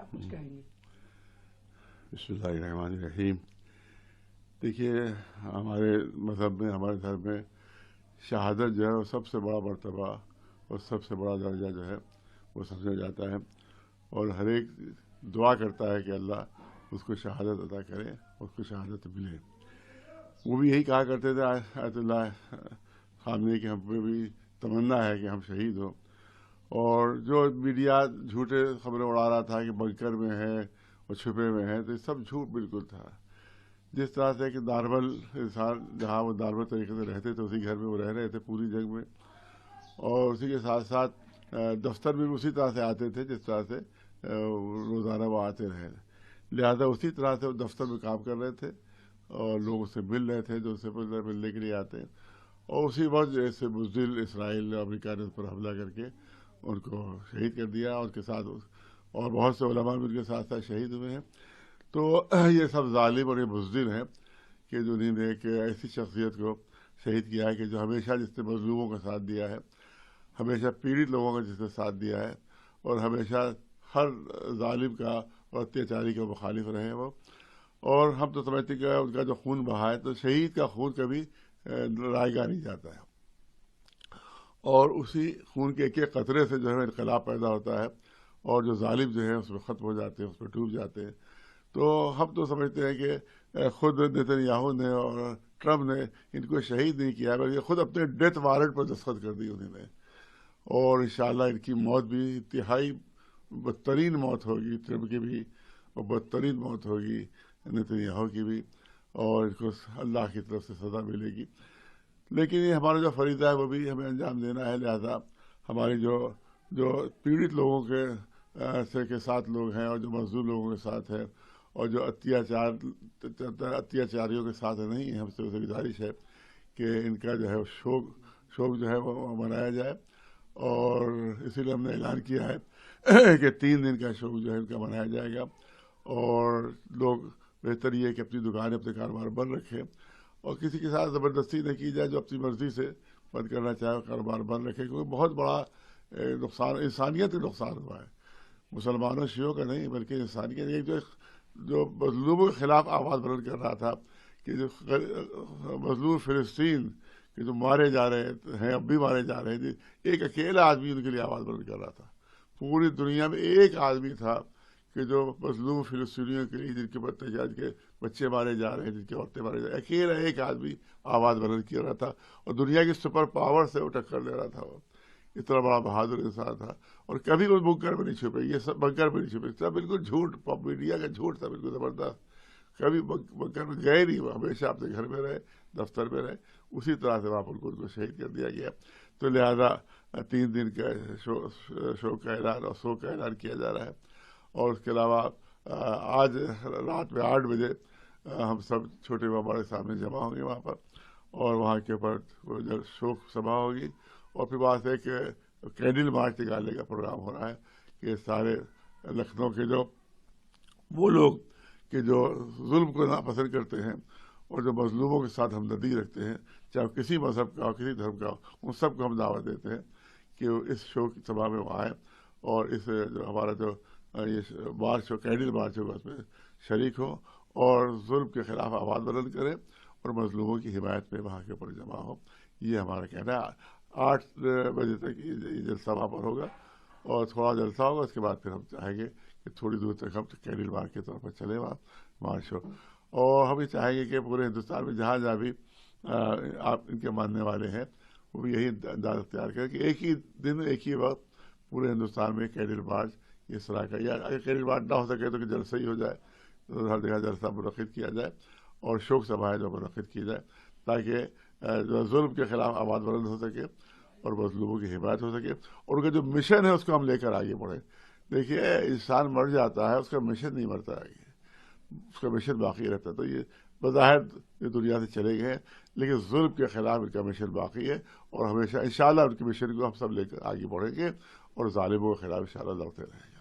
کیا کچھ کہیں گے؟ بسم اللہ الرحمن الرحیم. دیکھیے ہمارے مذہب میں، ہمارے دھرم میں شہادت جو ہے وہ سب سے بڑا مرتبہ اور سب سے بڑا درجہ جو ہے وہ سمجھا جاتا ہے، اور ہر ایک دعا کرتا ہے کہ اللہ اس کو شہادت عطا کرے، اس کو شہادت ملے. وہ بھی یہی کہا کرتے تھے آیت اللہ خامنئی کہ ہم پہ بھی تمنا ہے کہ ہم شہید ہوں. اور جو میڈیا جھوٹے خبریں اڑا رہا تھا کہ بنکر میں ہے اور چھپے میں ہے، تو یہ سب جھوٹ بالکل تھا. جس طرح سے کہ نارمل انسان جہاں وہ نارمل طریقے سے رہتے تھے اسی گھر میں وہ رہ رہے تھے پوری جنگ میں، اور اسی کے ساتھ ساتھ دفتر بھی اسی طرح سے آتے تھے جس طرح سے روزانہ وہ آتے رہے. لہذا اسی طرح سے وہ دفتر میں کام کر رہے تھے اور لوگ اس سے مل رہے تھے جو اس سے ملنے کے لیے آتے ہیں. اور اسی وقت جیسے بزدل اسرائیل امریکہ نے اس پر حملہ کر کے ان کو شہید کر دیا، اور ان کے ساتھ اور بہت سے علماء بھی ان کے ساتھ ساتھ شہید ہوئے ہیں. تو یہ سب ظالم اور یہ بزدل ہیں کہ جو انہوں نے ایک ایسی شخصیت کو شہید کیا ہے کہ جو ہمیشہ جس نے مظلوموں کا ساتھ دیا ہے، ہمیشہ پیڑت لوگوں کا جس نے ساتھ دیا ہے، اور ہمیشہ ہر ظالم کا اور اتیاچاری کا مخالف رہے ہیں وہ. اور ہم تو سمجھتے کہ ان کا جو خون بہا ہے تو شہید کا خون کبھی رائے گا نہیں جاتا ہے، اور اسی خون کے ایک ایک قطرے سے جو ہے انقلاب پیدا ہوتا ہے، اور جو ظالم جو ہے اس میں ختم ہو جاتے ہیں، اس میں ڈوب جاتے ہیں. تو ہم تو سمجھتے ہیں کہ خود نیتن یاہو نے اور ٹرمپ نے ان کو شہید نہیں کیا بلکہ خود اپنے ڈیتھ وارنٹ پر دستخط کر دی انہوں نے. اور انشاءاللہ ان کی موت بھی انتہائی بدترین موت ہوگی، ٹرمپ کی بھی، اور بدترین موت ہوگی نیتن یاہو کی بھی، اور ان کو اللہ کی طرف سے سزا ملے گی. لیکن یہ ہمارا جو فریضہ ہے وہ بھی ہمیں انجام دینا ہے. لہذا ہماری جو پیڑت لوگوں کے ساتھ لوگ ہیں، اور جو مزدور لوگوں کے ساتھ ہیں، اور جو اتیاچاریوں کے ساتھ نہیں ہیں، ہم سے گزارش ہے کہ ان کا جو ہے شوق جو ہے وہ منایا جائے. اور اسی لیے ہم نے اعلان کیا ہے کہ 3 دن کا شوق جو ہے ان کا منایا جائے گا. اور لوگ بہتر یہ ہے کہ اپنی دکانیں، اپنے کاروبار بند رکھیں، اور کسی کے ساتھ زبردستی نہ کی جائے. جو اپنی مرضی سے بند کرنا چاہے کاروبار بند رکھے، کیونکہ بہت بڑا نقصان انسانیت کا نقصان ہوا ہے، مسلمانوں شیعوں کا نہیں بلکہ انسانیت. جو مظلوموں کے خلاف آواز بلند کر رہا تھا کہ جو مظلوم فلسطین کہ جو مارے جا رہے ہیں، اب بھی مارے جا رہے ہیں، ایک اکیلا آدمی ان کے لیے آواز بلند کر رہا تھا. پوری دنیا میں ایک آدمی تھا کہ جو مظلوم فلسطینیوں کے لیے، جن کے بچے مارے جا رہے ہیں، جن کی عورتیں مارے جا رہے ہیں، اکیلا ایک آدمی آواز بلند کر رہا تھا، اور دنیا کی سپر پاور سے وہ ٹکر لے رہا تھا. وہ اتنا بڑا بہادر انسان تھا، اور کبھی وہ بنکر میں نہیں چھپے. یہ سب بنکر میں نہیں چھپے، سب بالکل جھوٹ، میڈیا کا جھوٹ تھا بالکل زبردست. کبھی بنکر میں گئے نہیں، وہ ہمیشہ اپنے گھر میں رہے، دفتر میں رہے. اسی طرح سے وہاں پر ان کو شہید کر دیا گیا. تو لہذا 3 دن کا شوق کا اعلان اور سوگ کا اعلان کیا جا رہا ہے. اور اس کے علاوہ آج رات میں 8 بجے ہم سب چھوٹے بڑے سامنے جمع ہوں گے وہاں پر، اور وہاں کے اوپر شوق سبھا ہوگی. اور پھر وہاں سے ایک کینڈل مارچ نکالنے کا پروگرام ہو رہا ہے کہ سارے لکھنؤ کے جو وہ لوگ کہ جو ظلم کو ناپسند کرتے ہیں اور جو مظلوموں کے ساتھ ہمدردی رکھتے ہیں، چاہے کسی مذہب کا ہو، کسی دھرم کا ہو، ان سب کو ہم دعوت دیتے ہیں کہ وہ اس شوق سبھا میں وہ آئیں، اور اس جو ہمارا جو یہ مارچ ہو، کینڈل مارچ ہوگا، اس میں شریک ہو، اور ظلم کے خلاف آواز بلند کریں، اور مظلوموں کی حمایت میں وہاں کے اوپر جمع ہو. یہ ہمارا کہنا ہے. 8 بجے تک یہ جلسہ وہاں پر ہوگا، اور تھوڑا جلسہ ہوگا. اس کے بعد پھر ہم چاہیں گے کہ تھوڑی دور تک ہم کینڈل مارچ کے طور پر چلیں وہاں مارچ ہو. اور ہم یہ چاہیں گے کہ پورے ہندوستان میں جہاں بھی آپ ان کے ماننے والے ہیں وہ بھی یہی انداز اختیار کریں کہ ایک ہی دن ایک ہی وقت پورے ہندوستان میں کینڈل مارچ اس طرح کا، یا اگر کینڈل مارچ نہ ہو سکے تو کہ جلسہ ہی ہو جائے، تو ہر جگہ جلسہ منعقد کیا جائے، اور شوق سبھائیں جو منعقد کی جائے، تاکہ جو ظلم کے خلاف آواز بلند ہو سکے اور مظلوموں کی حمایت ہو سکے، اور ان کا جو مشن ہے اس کو ہم لے کر آگے بڑھیں. دیکھیے انسان مر جاتا ہے، اس کا مشن نہیں مرتا ہے، اس کا مشن باقی رہتا ہے. تو یہ بظاہر یہ دنیا سے چلے گئے ہیں، لیکن ظلم کے خلاف ان کا مشن باقی ہے، اور ہمیشہ انشاءاللہ ان کے مشن کو ہم سب لے کر آگے بڑھیں گے، اور ظالموں کے خلاف انشاءاللہ لڑتے رہیں گے.